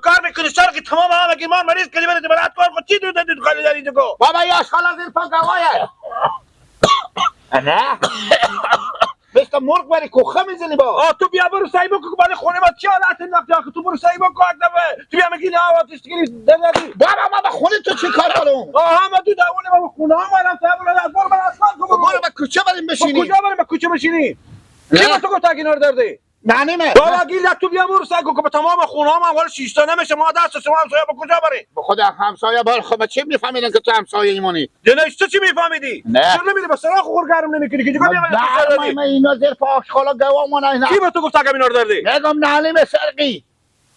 کار میکنی سر که تمام همه ما مریض کلی برید برات کار کو چی دو دید خالی داری تو بابا یا شالا زیر پا گوایه نه مثل مرغ بری کوخه میزنی با تو بیا برو سعی بکن که بعد خونه ما چی حالت انداختی آخه تو برو سعی بکن دفعه تو بیا میگی نه آتش گیری دادی بابا خونه تو چی کار دارم ما تو داونه ما خونه ها ما رفتم برو برو با کوچه بریم بشینیم کجا بریم کوچه بشینی کی با تو گفت اینا رو دردی نانیمه بابا گیل تو بیا برو سعی کن که به تمام خونه ها ما 6 تا نمیشه ما دست شما همسایه با کجا بریم به خدا همسایه بار خب چی میفهمیدن که تو همسایه ایمونی نه تو چی میفهمیدی نه چرا نمیری به سراغ خورگرم نمیکنی که دیگه بیا من اینا زیر پا آشخالا گوامون اینا کی به تو گفت اینا رو دردی نگم نانیمه سرقی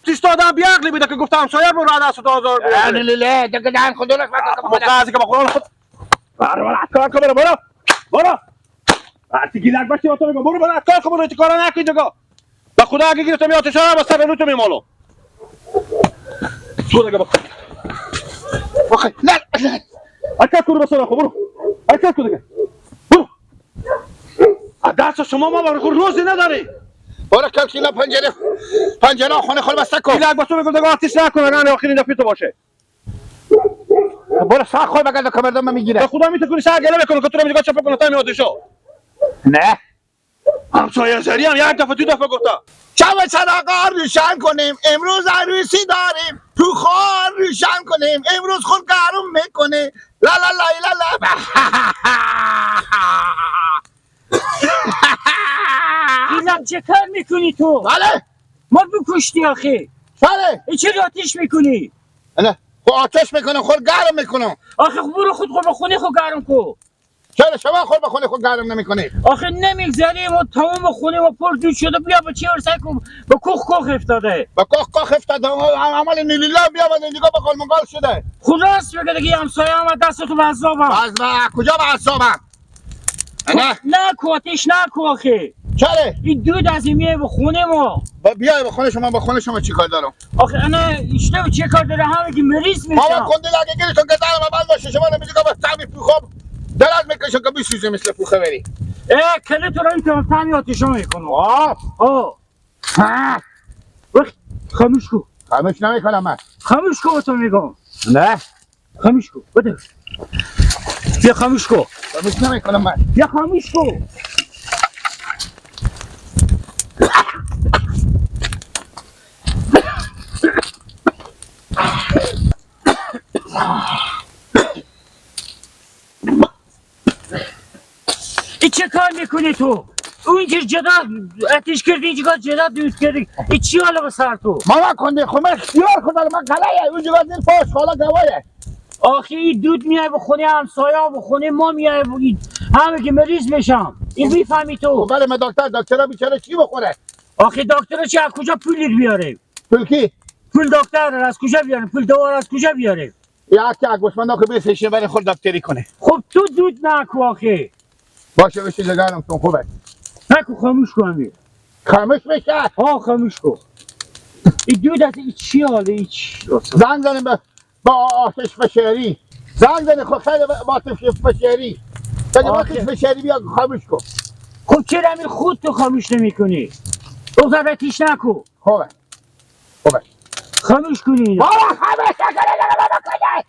تیست آدم بیعقلی بیده که گفت همسایه برو دست تو آزار یعنی لیله دیگه دهن خود دولت مقاضی که با خدا خود برو کار کن برو وقتی گیلک باشی با تو میگم برو کار کن برو تو کارا نکن جگا با خدا اگه گیرتم یا تشاره با سر رو تو میمالو تو دیگه بخور بخیر نه حرکت کنو بسر خب برو حرکت کن دیگه برو دست شما ما برو روزی نداری برو کلکینا پنجره خونه خود بسته کن گیلک با تو میگم دیگه آتیش نکنه نه آخرین دفعه تو باشه برو ساق خود بگرد کمردم من میگیره به خدا میتونی سر گله بکنه که تو رو میگه چپ کنه تا میادشو نه همسایه زری هم یک دفعه دو دفعه گفتا شب صداقا روشن کنیم امروز عروسی داریم تو خان روشن کنیم امروز خود گرم میکنه لا لا لا لا لا اینم چه کار میکنی تو؟ بله ما بکشتی آخه بله این چرا آتیش میکنی؟ نه خود آتش میکنم خود گرم میکنم آخه برو خود به خونه خود گرم کو چرا شما خود به خونه خود گرم نمیکنید آخه نمیگذاریم و تمام خونه و پر دود شده بیا به چی ورسای کن به کوخ افتاده با کاخ افتاد عمل نیلیلا بیا و دیگه به قلمقال شده خود راست بگه دیگه همسایه هم دست تو به عذابم از کجا به اعصابم نه نکو آتیش نکو آخه چرا این دود از این میه به خونه ما بیا به خونه شما چی کار دارم آخه انا اشته چه کار داره همه که مریض ماما میشم کنده لگه گیرتون که دارم اول باشه شما نمیدی که با تعمی پوخم دلت میکشم که بیسوزه مثل پوخه بری کله تو را این تامی آتیشا میکنم خاموش کو خاموش نمیکنم من خاموش کو تو میگم نه خاموش کو بده بیا خاموش کو خاموش نمیکنم من بیا خاموش کو این چه کار میکنی تو؟ اون که جدا اتیش کردی اینجا جدا دوست کردی این چی حالا به سر تو؟ ماما کنده خمه اختیار خدا من قلعه اونجا زیر پاش خالا گوایه آخی این دود میای به خونه همسایه به خونه ما میای همه که مریض میشم این میفهمی تو؟ بله من دکتر بیچاره چی بخوره آخی دکتر چی از کجا پول بیاره؟ پول کی پول دکتر از کجا بیاره؟ پول دوار از کجا بیاره؟ یا که گوشمندا که بفرشه برای خود دکتری کنه خب تو دود نکو آخی باشه بشین لگرم تون خوبه نکو خاموش کن امیر خاموش بشه خاموش کن این دود از این چی حاله این چی؟ زنگ زنیم با آتش فشاری زنگ زنیم خود خیلی با آتش فشاری بگه با آتش فشاری بیا خاموش کن خب چرا امیر خود تو خاموش نمی کنی؟ روزه تیش نکو خوبه خاموش کنی بابا خاموش نکنه بابا کنه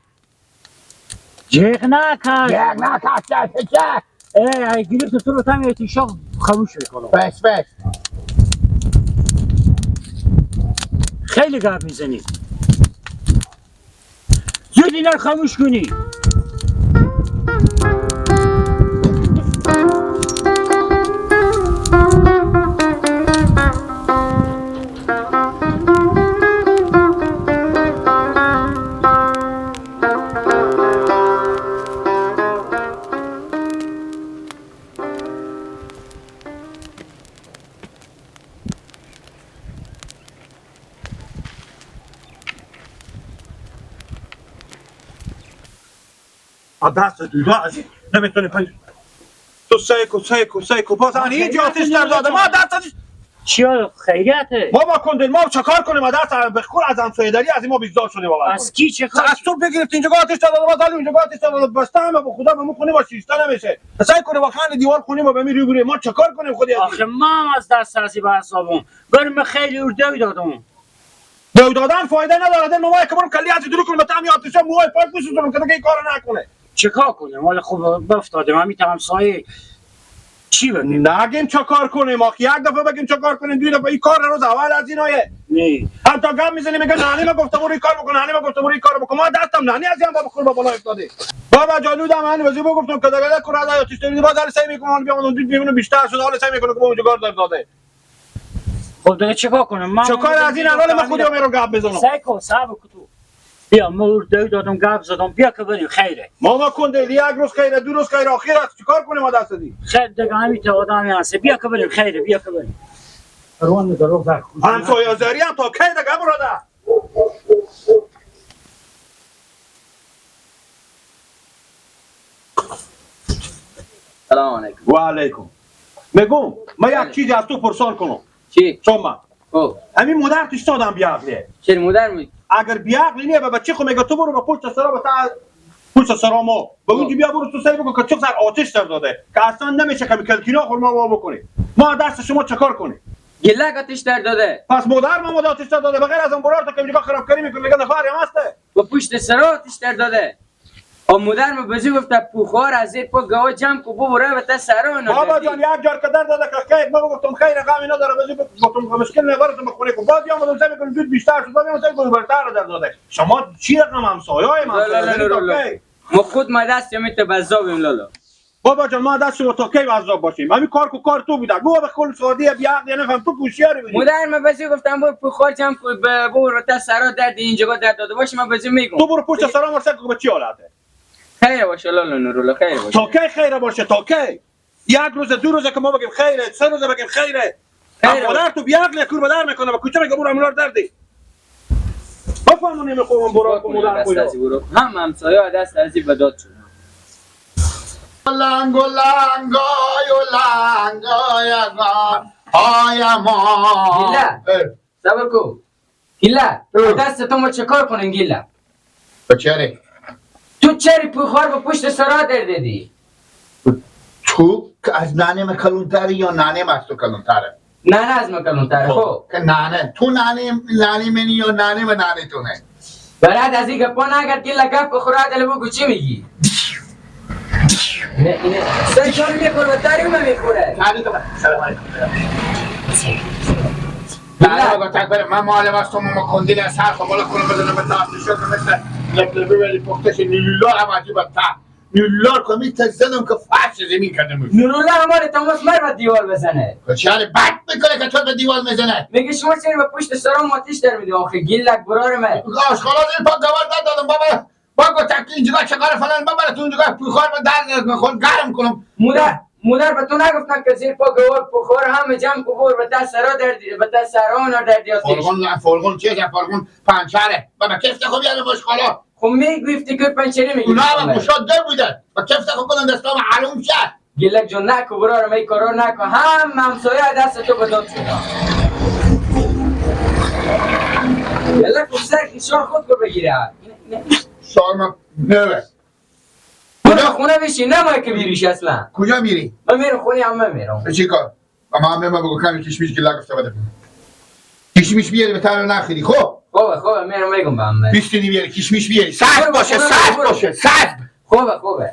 جیغ نکن یک نکشت چه ای گرفت تو رو تمی تیشا خاموش میکنم بس خیلی گپ میزنی زود اینا رو خاموش کنی دست دودا عزیز نمیتونی تو سیکو باز آن اینجا آتش در داده ما دست چی حالا خیریته؟ بابا کندل ما چه کار کنیم دست بخور از همسایه‌داری از این ما بیزار شدیم بابا از کی چه کار؟ از تو بگرفت اینجا آتش در داده باز اینجا آتش در داده بسته همه به خدا به ما خونی با شیشته نمیشه سعی کنه با خان دیوار خونی ما به می روی ما چه کار کنیم خودی آخه ما هم از دست ازی به حسابم برم خیلی اردوی دادم دو دادن فایده نداره دل ما که برم کلی از درو کنم تا همین آتش موهای پاک بسوزونم که دیگه این کارو نکنه چه کار کنم؟ حالا خوب بافتاده من میتونم سایه چی بگیم؟ نگیم چه کار کنیم آخه یک دفعه بگیم چه کار کنیم دو دفعه این کار روز اول از اینایه نه حتی گام میزنی میگه نانی ما گفته برو این کار بکن نانی ما گفته برو این کار بکن ما دستم نانی از این بابا خور با بالا افتاده بابا جالودم من وزی گفتم که دیگه کورا دا آتش داری باز سعی میکنم بیام اون بیمونو بیشتر شد حالا سعی میکنم که اونجا گار در داده خب دیگه چه کار کنم؟ من چه کار از این اول ما خودم میرم گپ بزنم سایکو صبر کن تو بیا ما اردوی دادم گپ زدم بیا که بریم خیره ما کندلی یک روز خیره دو روز خیره آخر است چیکار کنیم ما دست دی خیر دیگه همین تو آدمی هست بیا که بریم خیره بیا که بریم روان درو در همسایه زاری هم تا کی دیگه براده سلام علیکم و علیکم میگم ما یک چیزی از تو پرسان کنم چی؟ شما او همین مادر توش دادم بیاقلیه چرا مادر می اگر بیاقلی نیه به بچه خو میگه تو برو به پشت سرا تا پشت سرا ما به اونجا بیا برو تو سعی بکن که چه سر آتش در داده که اصلا نمیشه که کلکینا خور ما بکنی ما دست شما چه کار کنیم گلک آتش در داده پس مادر ما آتش در داده بغیر از اون برار تا که اینجا خرابکاری میکنه میگه نفر هم هسته و پشت سر آتش در داده و مادر ما بزی گفته پوخوار از زیر پا گوا جمع کو ببره و تا سرا بابا جان یک جار که در داده که خیر ما گفتم خیر غمی نداره بزی گفتم مشکل نداره تو بخونه کو باز یا ما سعی میکنیم زود بیشتر شد بعد سعی کنیم برتر در داده شما چی رقم همسایه‌ای ما ما خود ما دست یمی تو بزابیم لالا بابا جان ما دست شما تا کی عذاب باشیم همین کار کو کار تو بوده گو به کل سعودی بیا یا نفهم تو کوشیاری بودی مادر ما بزی گفتم برو پوخوار جمع کو ببره تا سرا در اینجا در داده باشه ما بزی میگم تو برو پشت سرا مرسل کو به چی حالته خیر باشه لالا نورولا خیر باشه تا کی خیره باشه تا کی یک روز دو روزه که ما بگیم خیره سه روزه بگیم خیره مادر تو بیاقل کور بدر میکنه و کوچه میگه برو امولار دردی بفهمون نمیخوام برو کو مادر کو هم همسایه دست ازی به داد شد لنگو لنگای و لنگای های ما گیله صبر کو گیله دست تو ما چه کار کنیم گیله بچره تو چری پوخوار با پشت سرا در دیدی تو که از نانه کلونتری یا نانه از تو کلونتره نه از ما کلونتره خب که نانه تو نانه منی یا نانه و نانه تو نه برات از این گپا نگرد گیله گپ بخورا دل بگو چی میگی نه اینه سرشان میخور و تاری من میخوره سلام علیکم نه بگو تکبر من معلم هستم ما کندیل از هر خبالا کنم بزنم به تاثیر شد مثل لبلبه ولی پختش نیلولار هم عجیب تا نیلولار که میتزنم که فرش زمین کرده میشه نورولا هماره تماس مر به دیوار بزنه کچهاله بد میکنه که تو به دیوال میزنه میگه شما چرا به پشت سرا ماتیش در میدی آخه گیلک برار من آشخالا زیر پا دوار دادم بابا بگو تکی اینجا چقدر فلان بابا تو اینجا پوخار به درد خود گرم کنم مادر به تو نگفتن که زیر پا گوار پوخار همه جمع کو بر به دست سرا در به دست سرا اون در دیاتیش فرغون چیه فرغون پنچره بابا کفت خوب یاله آشخالا خب میگفتی که پنچری میگی اونا هم مشاده بودن و کفت خوب کنم دستام معلوم شد گیلک جون نکو برار می کارا نکو هم همسایه دست تو بداد شد گیلک سر شان خود کو بگیره شما نه خونه بشی نمایی که بیریش اصلا کجا میری؟ من میرم خونی هم من میرم چی کار؟ اما همه ما بگو کمی کشمیش گلا گفته بده کشمیش بیاری به تر نخیری خب؟ خوبه میرم میگم به همه بیستی بیاری کشمیش بیاری سرد باشه سرد باشه سرد خوبه